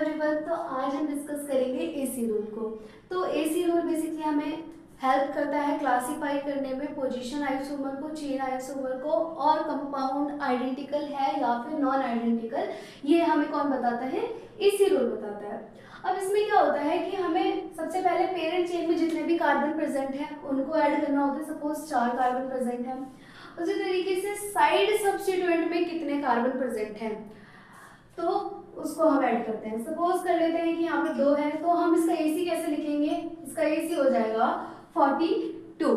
Everyone, तो आज हम डिस्कस करेंगे एसी रूल को। तो एसी रूल बेसिकली हमें हेल्प करता है क्लासीफाई करने में पोजीशन आइसोमर को, चेन आइसोमर को, और कंपाउंड आइडेंटिकल है या फिर नॉन आइडेंटिकल, ये हमें कौन बताता है? एसी रूल बताता है। अब इसमें क्या होता है कि हमें सबसे पहले पेरेंट चेन में जितने भी कार्बन प्रेजेंट हैं उनको ऐड करना होता है। सपोज 4 कार्बन प्रेजेंट हैं, उसी तरीके से साइड सब्स्टिट्यूएंट में कितने कार्बन प्रेजेंट हैं तो उसको हम ऐड करते हैं। सपोज कर लेते हैं कि यहाँ पे 2 है, तो हम इसका एसी कैसे लिखेंगे? इसका एसी हो जाएगा 42।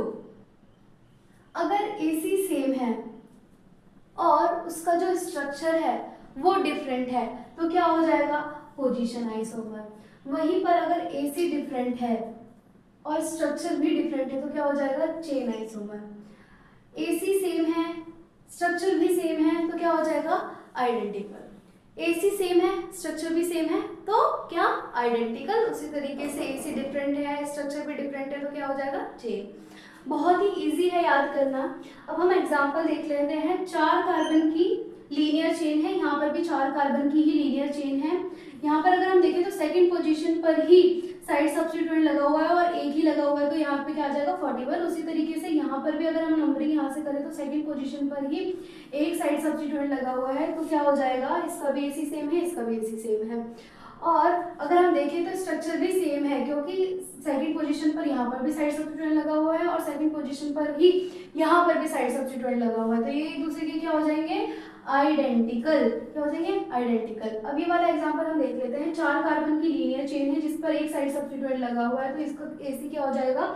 अगर एसी सेम है और उसका जो स्ट्रक्चर है वो डिफरेंट है तो क्या हो जाएगा? Position isomer. वहीं पर अगर एसी डिफरेंट है और स्ट्रक्चर भी डिफरेंट है तो क्या हो जाएगा? Chain isomer. एसी सेम है, स्ट्रक्चर भी सेम है तो क्या हो जाएगा? आइडेंटिकल। एसी सेम है, स्ट्रक्चर भी सेम है तो क्या? आइडेंटिकल। उसी तरीके से एसी डिफरेंट है, स्ट्रक्चर भी डिफरेंट है तो क्या हो जाएगा? चेन। बहुत ही इजी है याद करना। अब हम एग्जांपल देख लेते हैं। 4 कार्बन की लीनियर चेन है, यहाँ पर भी 4 कार्बन की ही लीनियर चेन है। यहाँ पर अगर हम देखें तो सेकंड पोजीशन पर ही साइड सब्स्टिट्यूएंट लगा हुआ है और एक ही लगा हुआ है तो यहाँ पे क्या आ जाएगा? 41। उसी तरीके से यहाँ पर भी अगर हम नंबरिंग यहाँ से करें तो सेकंड पोजीशन पर ही एक साइड सब्स्टिट्यूएंट लगा हुआ है तो क्या हो जाएगा? इसका भी एसी सेम है, इसका भी एसी सेम है। और अगर हम देखें तो स्ट्रक्चर भी सेम है क्योंकि सेकंड पोजीशन पर यहाँ पर भी साइड सब्स्टिट्यूएंट लगा हुआ है और सेकंड पोजीशन पर ही यहाँ पर भी साइड सब्स्टिट्यूएंट लगा हुआ है तो ये एक दूसरे के क्या हो जाएंगे? आइडेंटिकल। क्या हो जाएंगे? आइडेंटिकल। अब ये वाला एग्जांपल हम देख लेते हैं। 4 कार्बन की लीनियर चेन है जिस पर एक साइड सब्स्टिट्यूएंट लगा हुआ है तो इसका एसी क्या हो जाएगा?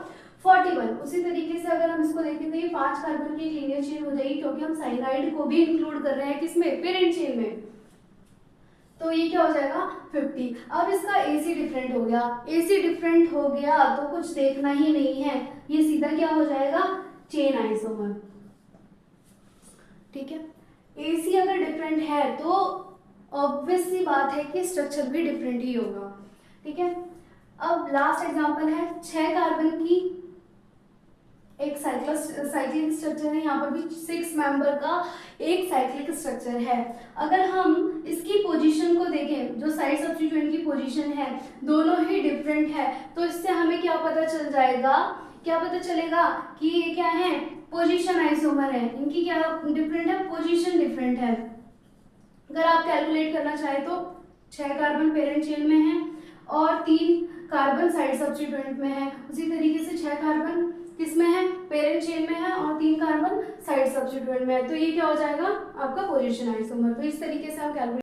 41। उसी तरीके से अगर हम इसको देखें तो ये 5 कार्बन की लीनियर चेन हो जाएगी क्योंकि हम साइनाइड को भी इंक्लूड कर रहे हैं किसमें? पेरेंट चेन में। तो ये क्या हो जाएगा? 50। अब इसका एसी डिफरेंट हो गया। एसी डिफरेंट हो गया तो कुछ देखना ही नहीं है, ये सीधा क्या हो जाएगा? Chain isomer. ठीक है। एसी अगर डिफरेंट है तो ऑब्वियस सी बात है कि स्ट्रक्चर भी डिफरेंट ही होगा। ठीक है। अब लास्ट एग्जांपल है 6 कार्बन की एक साइक्लिक स्ट्रक्चर है। यहाँ पर भी 6 मेंबर का एक साइक्लिक स्ट्रक्चर है। अगर हम इसकी पोजीशन को देखें, जो साइड सब्स्टिट्यूएंट की पोजीशन है दोनों ही डिफरेंट है तो इससे हमें क्या पता चल जाएगा? क्या पता चलेगा कि ये क्या है? पोजीशन आइसोमर है। इनकी क्या डिफरेंट है? पोजीशन डिफरेंट है। अगर आप कैलकुलेट करना चाहे तो 6 कार्बन पेरेंट चेन में है और 3 कार्बन साइड सब्स्टिट्यूएंट में है। उसी तरीके से 6 कार्बन किसमें है? पेरेंट चेन में है और 3 कार्बन साइड सब्स्टिट्यूएंट में है तो ये क्या हो जाएगा? आपका पोजीशन आइसोमर। तो इस तरीके से आप कैलकुलेट